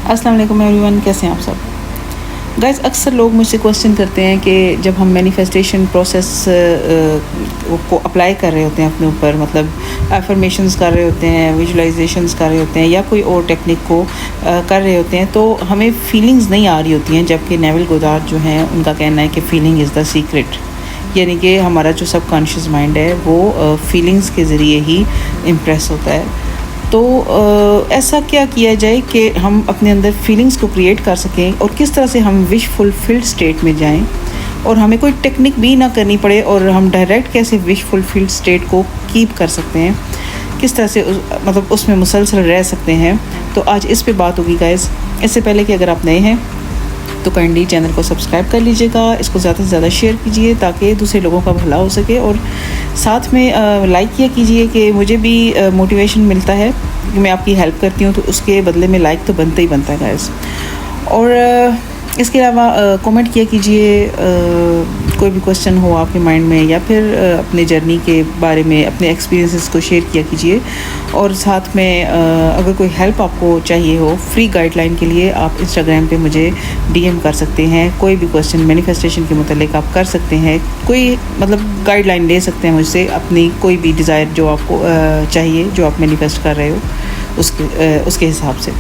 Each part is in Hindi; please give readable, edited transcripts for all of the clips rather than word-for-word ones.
अस्सलाम वालेकुम एवरीवन, कैसे हैं आप सब। गाइस, अक्सर लोग मुझसे क्वेश्चन करते हैं कि जब हम मैनिफेस्टेशन प्रोसेस को अप्लाई कर रहे होते हैं अपने ऊपर, मतलब एफर्मेशंस कर रहे होते हैं, विजुलाइजेशंस कर रहे होते हैं या कोई और टेक्निक को कर रहे होते हैं, तो हमें फीलिंग्स नहीं आ रही होती हैं। जबकि नेविल गोदार्ड जो हैं उनका कहना है कि फीलिंग इज़ द सीक्रेट, यानी कि हमारा जो सबकॉन्शियस माइंड है वो फीलिंग्स के ज़रिए ही इम्प्रेस होता है। तो ऐसा क्या किया जाए कि हम अपने अंदर फीलिंग्स को क्रिएट कर सकें और किस तरह से हम विश फुलफिल्ड स्टेट में जाएं और हमें कोई टेक्निक भी ना करनी पड़े और हम डायरेक्ट कैसे विश फुलफिल्ड स्टेट को कीप कर सकते हैं, किस तरह से मतलब उसमें मुसलसल रह सकते हैं। तो आज इस पे बात होगी गाइस। इससे पहले कि अगर आप नए हैं तो काइंडली चैनल को सब्सक्राइब कर लीजिएगा, इसको ज़्यादा से ज़्यादा शेयर कीजिए ताकि दूसरे लोगों का भला हो सके, और साथ में लाइक किया कीजिए कि मुझे भी मोटिवेशन मिलता है कि मैं आपकी हेल्प करती हूँ, तो उसके बदले में लाइक तो बनता ही बनता है गाइस। और इसके अलावा कमेंट किया कीजिए, कोई भी क्वेश्चन हो आपके माइंड में या फिर अपने जर्नी के बारे में अपने एक्सपीरियंसेस को शेयर किया कीजिए। और साथ में अगर कोई हेल्प आपको चाहिए हो फ्री गाइडलाइन के लिए, आप इंस्टाग्राम पे मुझे डीएम कर सकते हैं। कोई भी क्वेश्चन मैनिफेस्टेशन के मुतालिक आप कर सकते हैं, कोई मतलब गाइडलाइन ले सकते हैं मुझसे, अपनी कोई भी डिज़ायर जो आपको चाहिए, जो आप मैनिफेस्ट कर रहे हो उसके हिसाब से।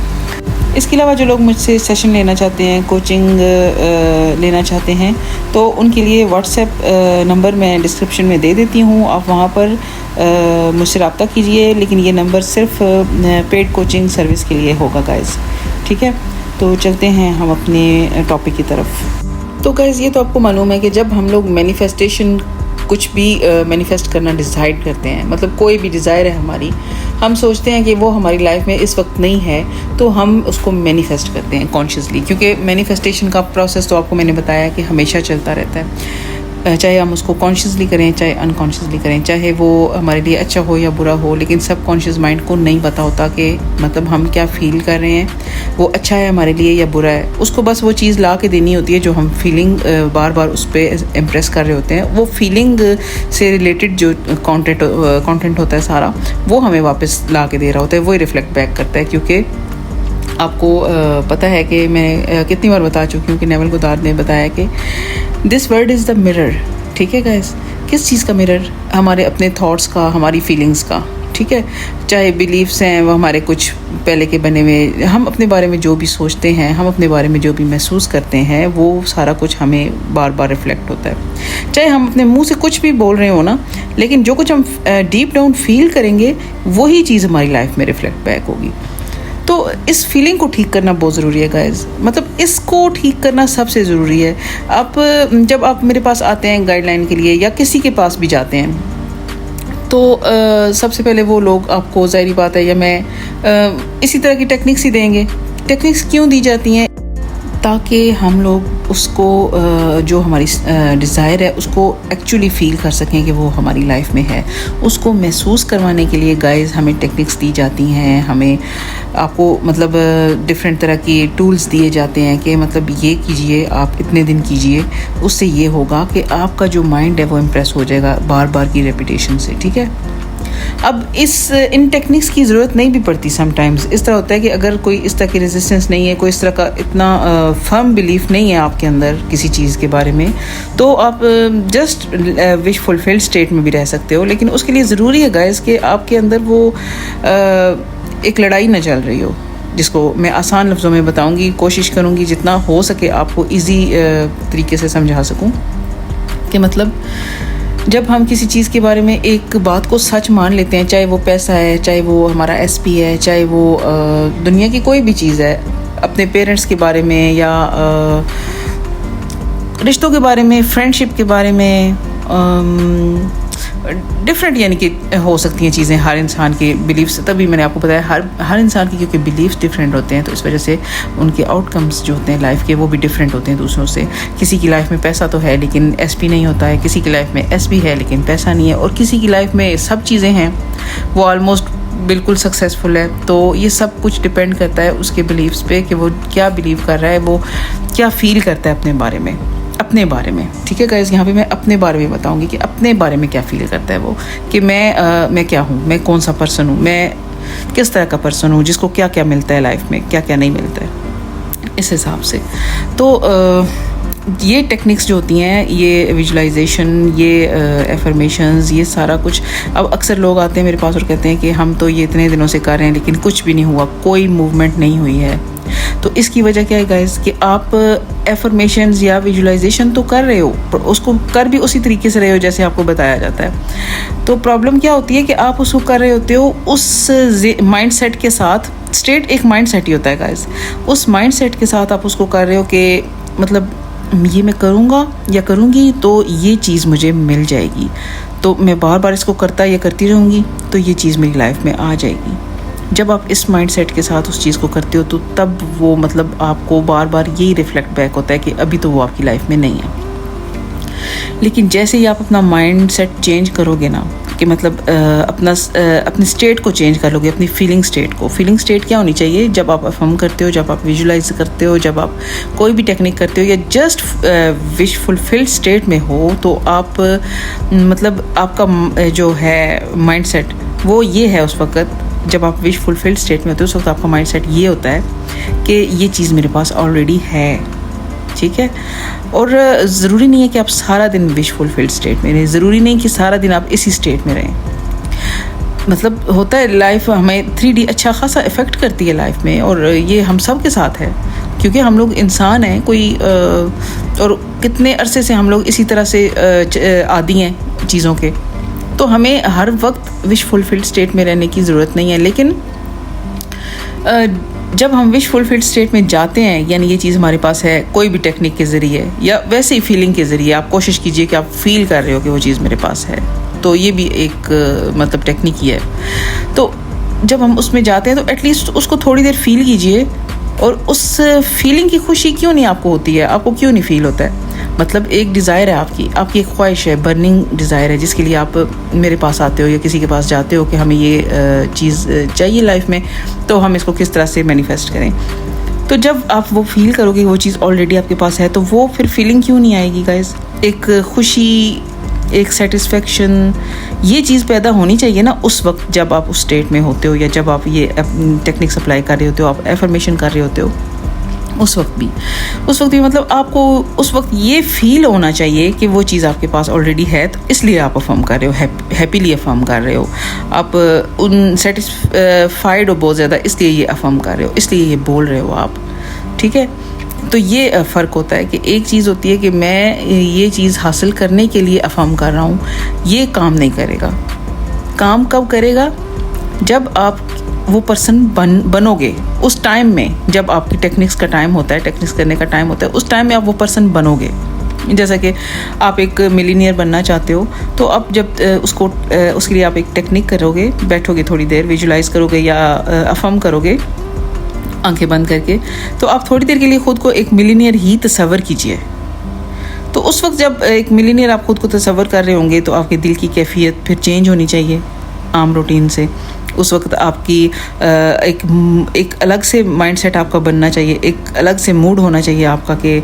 इसके अलावा जो लोग मुझसे सेशन लेना चाहते हैं, कोचिंग लेना चाहते हैं, तो उनके लिए व्हाट्सएप नंबर मैं डिस्क्रिप्शन में दे देती हूँ, आप वहाँ पर मुझसे रब्ता कीजिए। लेकिन ये नंबर सिर्फ पेड कोचिंग सर्विस के लिए होगा गाइस, ठीक है। तो चलते हैं हम अपने टॉपिक की तरफ। तो गाइस, ये तो आपको मालूम है कि जब हम लोग मैनिफेस्टेशन कुछ भी मैनिफेस्ट करना डिसाइड करते हैं, मतलब कोई भी डिज़ायर है हमारी, हम सोचते हैं कि वो हमारी लाइफ में इस वक्त नहीं है, तो हम उसको मैनिफेस्ट करते हैं कॉन्शियसली। क्योंकि मैनिफेस्टेशन का प्रोसेस तो आपको मैंने बताया कि हमेशा चलता रहता है, चाहे हम उसको कॉन्शियसली करें चाहे अनकॉन्शियसली करें, चाहे वो हमारे लिए अच्छा हो या बुरा हो। लेकिन सब कॉन्शियस माइंड को नहीं पता होता कि मतलब हम क्या फ़ील कर रहे हैं, वो अच्छा है हमारे लिए या बुरा है। उसको बस वो चीज़ ला के देनी होती है जो हम फीलिंग बार बार उस पर इम्प्रेस कर रहे होते हैं। वो फीलिंग से रिलेटेड जो कंटेंट होता है सारा, वो हमें वापस ला के दे रहा होता है, वही रिफ्लेक्ट बैक करता है। क्योंकि आपको पता है कि मैं कितनी बार बता चुकी हूँ कि नेविल गोदार्ड ने बताया कि this world is the mirror, ठीक है गाइस। किस चीज़ का मिरर? हमारे अपने थॉट्स का, हमारी फीलिंग्स का, ठीक है। चाहे बिलीव्स हैं वो हमारे कुछ पहले के बने हुए, हम अपने बारे में जो भी सोचते हैं, हम अपने बारे में जो भी महसूस करते हैं, वो सारा कुछ हमें बार बार रिफ्लेक्ट होता है। चाहे हम अपने मुंह से कुछ भी बोल रहे हो ना, लेकिन जो कुछ हम डीप डाउन फील करेंगे वही चीज़ हमारी लाइफ में रिफ्लेक्ट बैक होगी। तो इस फीलिंग को ठीक करना बहुत ज़रूरी है गाइस, मतलब इसको ठीक करना सबसे ज़रूरी है। आप जब आप मेरे पास आते हैं गाइडलाइन के लिए या किसी के पास भी जाते हैं, तो सबसे पहले वो लोग आपको, ज़ाहिरी बात है, या मैं इसी तरह की टेक्निक्स ही देंगे। टेक्निक्स क्यों दी जाती हैं? ताकि हम लोग उसको जो हमारी डिज़ायर है उसको एक्चुअली फ़ील कर सकें कि वो हमारी लाइफ में है। उसको महसूस करवाने के लिए गाइस हमें टेक्निक्स दी जाती हैं, हमें आपको मतलब डिफरेंट तरह के टूल्स दिए जाते हैं कि मतलब ये कीजिए, आप इतने दिन कीजिए, उससे ये होगा कि आपका जो माइंड है वो इम्प्रेस हो जाएगा बार बार की रेपिटेशन से, ठीक है। अब इन टेक्निक्स की ज़रूरत नहीं भी पड़ती। समटाइम्स इस तरह होता है कि अगर कोई इस तरह की रेजिस्टेंस नहीं है, कोई इस तरह का इतना फर्म बिलीफ नहीं है आपके अंदर किसी चीज़ के बारे में, तो आप जस्ट विश फुलफिल्ड स्टेट में भी रह सकते हो। लेकिन उसके लिए ज़रूरी है गाइस कि आपके अंदर वो एक लड़ाई न चल रही हो, जिसको मैं आसान लफ्ज़ों में बताऊंगी, कोशिश करूंगी जितना हो सके आपको ईजी तरीके से समझा सकूं। कि मतलब जब हम किसी चीज़ के बारे में एक बात को सच मान लेते हैं, चाहे वो पैसा है, चाहे वो हमारा एसपी है, चाहे वो दुनिया की कोई भी चीज़ है, अपने पेरेंट्स के बारे में या रिश्तों के बारे में, फ्रेंडशिप के बारे में, डिफरेंट यानी कि हो सकती हैं चीज़ें हर इंसान के बिलीव्स। तभी मैंने आपको बताया हर इंसान की क्योंकि बिलीव्स डिफरेंट होते हैं, तो इस वजह से उनके आउटकम्स जो होते हैं लाइफ के वो भी डिफरेंट होते हैं दूसरों से। किसी की लाइफ में पैसा तो है लेकिन एसपी नहीं होता है, किसी की लाइफ में एसपी है लेकिन पैसा नहीं है, और किसी की लाइफ में सब चीज़ें हैं, वो ऑलमोस्ट बिल्कुल सक्सेसफुल है। तो ये सब कुछ डिपेंड करता है उसके बिलीव्स पे कि वो क्या बिलीव कर रहा है, वो क्या फ़ील करता है अपने बारे में, ठीक है गाइस। यहाँ पे मैं अपने बारे में बताऊंगी कि अपने बारे में क्या फील करता है वो, कि मैं क्या हूँ, मैं कौन सा पर्सन हूँ, मैं किस तरह का पर्सन हूँ, जिसको क्या क्या मिलता है लाइफ में, क्या क्या नहीं मिलता है। इस हिसाब से। तो ये टेक्निक्स जो होती हैं, ये विजुअलाइजेशन, ये एफर्मेशंस, ये सारा कुछ, अब अक्सर लोग आते हैं मेरे पास और कहते हैं कि हम तो ये इतने दिनों से कर रहे हैं लेकिन कुछ भी नहीं हुआ, कोई मूवमेंट नहीं हुई है। तो इसकी वजह क्या है गाइस कि आप एफर्मेशंस या विजुअलाइजेशन तो कर रहे हो, पर उसको कर भी उसी तरीके से रहे हो जैसे आपको बताया जाता है। तो प्रॉब्लम क्या होती है कि आप उसको कर रहे होते हो उस माइंड सेट के साथ। स्टेट एक माइंड सेट ही होता है गाइस, उस माइंड सेट के साथ आप उसको कर रहे हो कि मतलब ये मैं करूँगा या करूँगी तो ये चीज़ मुझे मिल जाएगी, तो मैं बार बार इसको करता या करती रहूँगी तो ये चीज़ मेरी लाइफ में आ जाएगी। जब आप इस माइंडसेट के साथ उस चीज़ को करते हो तो तब वो मतलब आपको बार बार यही रिफ्लेक्ट बैक होता है कि अभी तो वो आपकी लाइफ में नहीं है। लेकिन जैसे ही आप अपना माइंडसेट चेंज करोगे ना, कि मतलब अपनी स्टेट को चेंज कर लोगे, अपनी फीलिंग स्टेट को। फीलिंग स्टेट क्या होनी चाहिए? जब आप अफर्म करते हो, जब आप विजुलाइज करते हो, जब आप कोई भी टेक्निक करते हो या जस्ट विश फुलफिल्ड स्टेट में हो, तो आप मतलब आपका जो है माइंडसेट वो ये है उस वक्त। जब आप विश फुलफिल्ड स्टेट में होते हो उस वक्त आपका माइंडसेट ये होता है कि ये चीज़ मेरे पास ऑलरेडी है, ठीक है। और ज़रूरी नहीं है कि आप सारा दिन विश फुलफिल्ड स्टेट में रहें, ज़रूरी नहीं कि सारा दिन आप इसी स्टेट में रहें। मतलब होता है लाइफ हमें 3D अच्छा खासा इफ़ेक्ट करती है लाइफ में, और ये हम सब के साथ है क्योंकि हम लोग इंसान हैं कोई और कितने अरसे से हम लोग इसी तरह से आदी हैं चीज़ों के। तो हमें हर वक्त विश फुलफिल्ड स्टेट में रहने की ज़रूरत नहीं है। लेकिन जब हम विश फुलफिल्ड स्टेट में जाते हैं, यानी ये चीज़ हमारे पास है कोई भी टेक्निक के ज़रिए या वैसे ही फीलिंग के ज़रिए, आप कोशिश कीजिए कि आप फील कर रहे हो कि वो चीज़ मेरे पास है, तो ये भी एक मतलब टेक्निक ही है। तो जब हम उसमें जाते हैं तो एटलीस्ट उसको थोड़ी देर फील कीजिए, और उस फीलिंग की खुशी क्यों नहीं आपको होती है, आपको क्यों नहीं फील होता है? मतलब एक डिज़ायर है आपकी एक ख्वाहिश है, बर्निंग डिज़ायर है, जिसके लिए आप मेरे पास आते हो या किसी के पास जाते हो कि हमें ये चीज़ चाहिए लाइफ में, तो हम इसको किस तरह से मैनिफेस्ट करें। तो जब आप वो फील करोगे वो चीज़ ऑलरेडी आपके पास है, तो वो फिर फीलिंग क्यों नहीं आएगी गाइस? एक खुशी, एक सेटिस्फेक्शन, ये चीज़ पैदा होनी चाहिए ना उस वक्त जब आप उस स्टेट में होते हो, या जब आप ये टेक्निक्स अप्लाई कर रहे होते हो, आप एफर्मेशन कर रहे होते हो। उस वक्त भी मतलब आपको उस वक्त ये फील होना चाहिए कि वो चीज़ आपके पास ऑलरेडी है, तो इसलिए आप अफर्म कर रहे हो, हैप्पीली अफर्म कर रहे हो, आप उन सेटिस्फाइड हो बहुत ज़्यादा, इसलिए ये अफर्म कर रहे हो, इसलिए ये बोल रहे हो आप, ठीक है। तो ये फ़र्क होता है कि एक चीज़ होती है कि मैं ये चीज़ हासिल करने के लिए अफर्म कर रहा हूँ, ये काम नहीं करेगा। काम कब करेगा? जब आप वो पर्सन बनोगे उस टाइम में, जब आपकी टेक्निक्स का टाइम होता है, टेक्निक्स करने का टाइम होता है, उस टाइम में आप वो पर्सन बनोगे। जैसा कि आप एक मिलीनियर बनना चाहते हो, तो अब जब उसके लिए आप एक टेक्निक करोगे, बैठोगे थोड़ी देर, विजुलाइज करोगे या अफर्म करोगे आंखें बंद करके, तो आप थोड़ी देर के लिए ख़ुद को एक मिलीनियर ही तसव्वुर कीजिए। तो उस वक्त जब एक मिलीनियर आप ख़ुद को तसव्वुर कर रहे होंगे, तो आपके दिल की कैफियत फिर चेंज होनी चाहिए आम रूटीन से। उस वक्त आपकी एक अलग से माइंडसेट आपका बनना चाहिए, एक अलग से मूड होना चाहिए आपका कि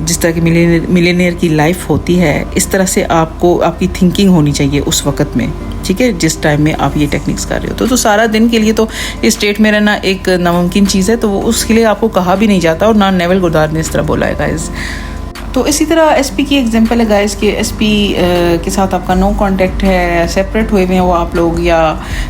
जिस तरह की मिलीनियर की लाइफ होती है, इस तरह से आपको आपकी थिंकिंग होनी चाहिए उस वक्त में, ठीक है, जिस टाइम में आप ये टेक्निक्स कर रहे हो। तो सारा दिन के लिए तो इस स्टेट में रहना एक नामुमकिन चीज़ है, तो उसके लिए आपको कहा भी नहीं जाता, और ना नेवल गोदार ने इस तरह बोला है गाइस। तो इसी तरह एसपी की एग्जांपल है गाइस कि एसपी के साथ आपका नो कांटेक्ट है, सेपरेट हुए हुए हैं वो आप लोग, या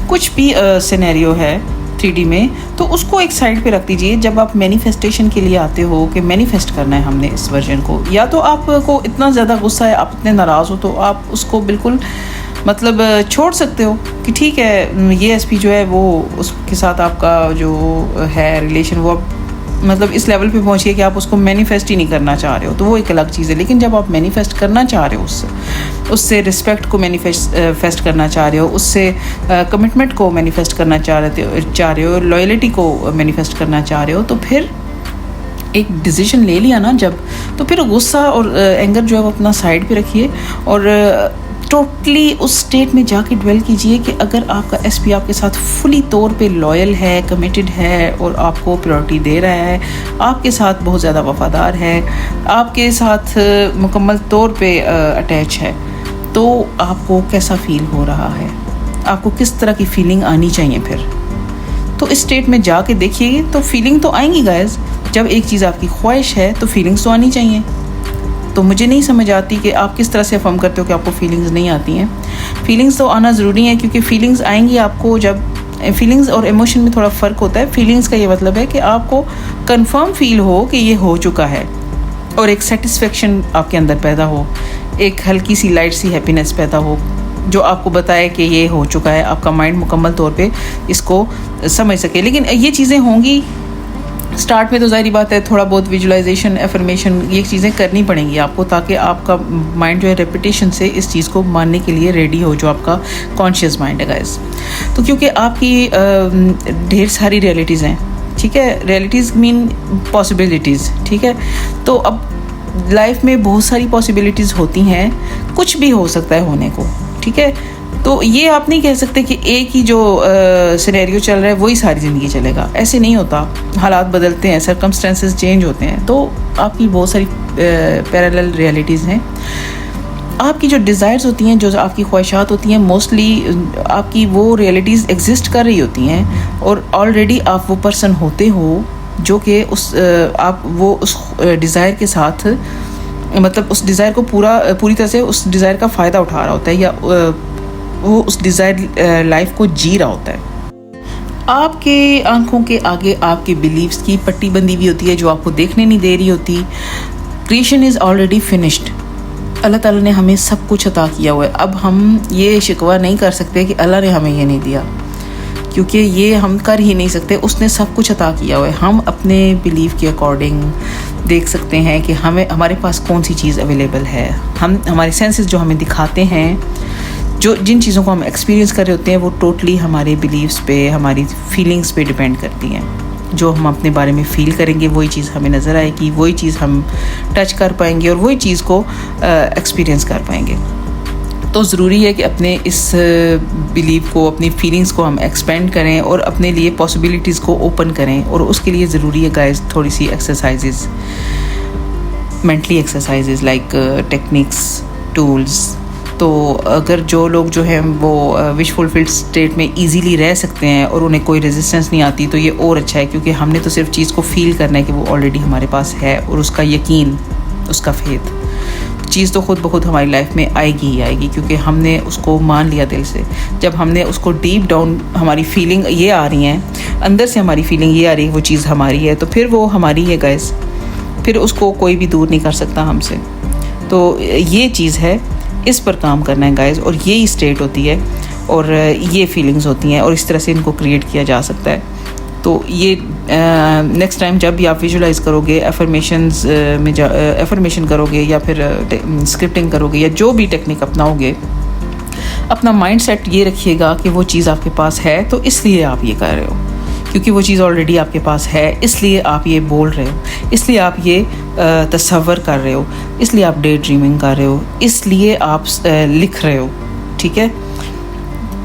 कुछ भी सिनेरियो है 3D में, तो उसको एक साइड पे रख दीजिए। जब आप मैनिफेस्टेशन के लिए आते हो कि मैनिफेस्ट करना है हमने इस वर्जन को, या तो आपको इतना ज़्यादा गुस्सा है, आप इतने नाराज़ हो, तो आप उसको बिल्कुल मतलब छोड़ सकते हो कि ठीक है, ये एसपी जो है वो उसके साथ आपका जो है रिलेशन वो मतलब इस लेवल पे पहुंचिए कि आप उसको मैनिफेस्ट ही नहीं करना चाह रहे हो, तो वो एक अलग चीज़ है। लेकिन जब आप मैनिफेस्ट करना चाह रहे हो, उससे रिस्पेक्ट को मैनिफेस्ट करना चाह रहे हो, उससे कमिटमेंट को मैनिफेस्ट करना चाह रहे हो, लॉयल्टी को मैनिफेस्ट करना चाह रहे हो, तो फिर एक डिसीजन ले लिया ना जब, तो फिर गुस्सा और एंगर जो है वो अपना साइड पे रखिए, और टोटली उस स्टेट में जाके ड्वेल कीजिए कि अगर आपका एसपी आपके साथ फुली तौर पे लॉयल है, कमिटेड है, और आपको प्रायोरिटी दे रहा है, आपके साथ बहुत ज़्यादा वफादार है, आपके साथ मुकम्मल तौर पे अटैच है, तो आपको कैसा फील हो रहा है, आपको किस तरह की फीलिंग आनी चाहिए फिर? तो इस स्टेट में जाके देखिए तो फीलिंग तो आएंगी गाइस। जब एक चीज़ आपकी ख्वाहिश है तो फीलिंग्स तो आनी चाहिए। तो मुझे नहीं समझ आती कि आप किस तरह से अफर्म करते हो कि आपको फीलिंग्स नहीं आती हैं। फीलिंग्स तो आना ज़रूरी है, क्योंकि फीलिंग्स आएंगी आपको। जब फीलिंग्स और इमोशन में थोड़ा फ़र्क होता है। फीलिंग्स का ये मतलब है कि आपको कंफर्म फील हो कि ये हो चुका है, और एक सेटिस्फेक्शन आपके अंदर पैदा हो, एक हल्की सी लाइट सी हैप्पीनेस पैदा हो जो आपको बताए कि ये हो चुका है। आपका माइंड मुकम्मल तौर पे इसको समझ सके। लेकिन ये चीज़ें होंगी स्टार्ट में तो ज़ाहिर बात है, थोड़ा बहुत विजुअलाइजेशन, एफर्मेशन, ये चीज़ें करनी पड़ेंगी आपको, ताकि आपका माइंड जो है रेपिटेशन से इस चीज़ को मानने के लिए रेडी हो, जो आपका कॉन्शियस माइंड है गाइस। तो क्योंकि आपकी ढेर सारी रियलिटीज़ हैं, ठीक है, रियलिटीज़ मीन पॉसिबिलिटीज़, ठीक है। तो अब लाइफ में बहुत सारी पॉसिबिलिटीज़ होती हैं, कुछ भी हो सकता है होने को, ठीक है। तो ये आप नहीं कह सकते कि एक ही जो सिनेरियो चल रहा है वही सारी ज़िंदगी चलेगा, ऐसे नहीं होता। हालात बदलते हैं, सर्कमस्टेंसेस चेंज होते हैं। तो आपकी बहुत सारी पैरेलल रियलिटीज़ हैं। आपकी जो डिज़ायर्स होती हैं, जो आपकी ख्वाहिशात होती हैं, मोस्टली आपकी वो रियलिटीज़ एग्जिस्ट कर रही होती हैं, और ऑलरेडी आप वो पर्सन होते हो जो कि आप वो उस डिज़ायर के साथ, मतलब उस डिज़ायर को पूरी तरह से उस डिज़ायर का फ़ायदा उठा रहा होता है, या वो उस डिज़ायर लाइफ को जी रहा होता है। आपके आंखों के आगे आपके बिलीव्स की पट्टी बंदी हुई होती है, जो आपको देखने नहीं दे रही होती। Creation is already finished. Allah ताला ने हमें सब कुछ अता किया हुआ है। अब हम ये शिकवा नहीं कर सकते कि अल्लाह ने हमें ये नहीं दिया, क्योंकि ये हम कर ही नहीं सकते। उसने सब कुछ अता किया हुआ है। हम अपने बिलीव के अकॉर्डिंग देख सकते हैं कि हमारे पास कौन सी चीज़ अवेलेबल है। हम हमारे सेंसेस जो हमें दिखाते हैं, जो जिन चीज़ों को हम एक्सपीरियंस कर रहे होते हैं, वो टोटली हमारे बिलीव्स पे, हमारी फीलिंग्स पे डिपेंड करती हैं। जो हम अपने बारे में फ़ील करेंगे वही चीज़ हमें नज़र आएगी, वही चीज़ हम टच कर पाएंगे, और वही चीज़ को एक्सपीरियंस कर पाएंगे। तो ज़रूरी है कि अपने इस बिलीव को, अपनी फीलिंग्स को हम एक्सपेंड करें और अपने लिए पॉसिबिलिटीज़ को ओपन करें। और उसके लिए ज़रूरी है गाइस थोड़ी सी exercises, mentally exercises like techniques, tools. तो अगर जो लोग जो हैं वो विश फुलफिल्ड स्टेट में इजीली रह सकते हैं और उन्हें कोई रेजिस्टेंस नहीं आती, तो ये और अच्छा है, क्योंकि हमने तो सिर्फ चीज़ को फ़ील करना है कि वो ऑलरेडी हमारे पास है, और उसका यकीन, उसका फेथ, चीज़ तो खुद ब खुद हमारी लाइफ में आएगी ही आएगी, क्योंकि हमने उसको मान लिया दिल से। जब हमने उसको डीप डाउन, हमारी फीलिंग ये आ रही हैं, अंदर से हमारी फीलिंग ये आ रही है वो चीज़ हमारी है, तो फिर वो हमारी है गाइस, फिर उसको कोई भी दूर नहीं कर सकता हमसे। तो ये चीज़ है, इस पर काम करना है गाइस, और यही स्टेट होती है, और ये फीलिंग्स होती हैं, और इस तरह से इनको क्रिएट किया जा सकता है। तो ये नेक्स्ट टाइम जब भी आप विजुलाइज करोगे, एफर्मेशंस में एफर्मेशन करोगे, या फिर स्क्रिप्टिंग करोगे, या जो भी टेक्निक अपनाओगे, अपना माइंड सेट ये रखिएगा कि वो चीज़ आपके पास है, तो इसलिए आप ये कर रहे हो, क्योंकि वो चीज़ ऑलरेडी आपके पास है, इसलिए आप ये बोल रहे हो, इसलिए आप ये तसव्वुर कर रहे हो, इसलिए आप डे ड्रीमिंग कर रहे हो, इसलिए आप लिख रहे हो, ठीक है,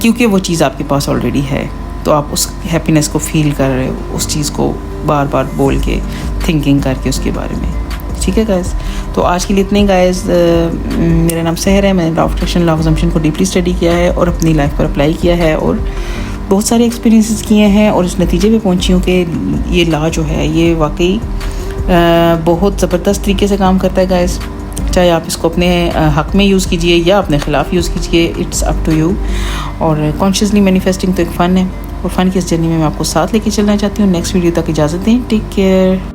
क्योंकि वो चीज़ आपके पास ऑलरेडी है। तो आप उस हैप्पीनेस को फील कर रहे हो, उस चीज़ को बार बार बोल के, थिंकिंग करके उसके बारे में, ठीक है गाइस। तो आज के लिए इतने गाइस। मेरा नाम सहर है, मैंने law of attraction, law of assumption को डीपली स्टडी किया है और अपनी लाइफ पर अप्लाई किया है, और बहुत सारे एक्सपीरियंसेस किए हैं, और इस नतीजे पे पहुंची हूँ कि ये लॉ जो है ये वाकई बहुत ज़बरदस्त तरीके से काम करता है गाइस। चाहे आप इसको अपने हक में यूज़ कीजिए या अपने ख़िलाफ़ यूज़ कीजिए, इट्स अप टू यू। और कॉन्शियसली मैनिफेस्टिंग तो एक फ़न है, और फ़न की इस जर्नी में मैं आपको साथ लेके चलना चाहती हूँ। नेक्स्ट वीडियो तक इजाज़त दें, टेक केयर।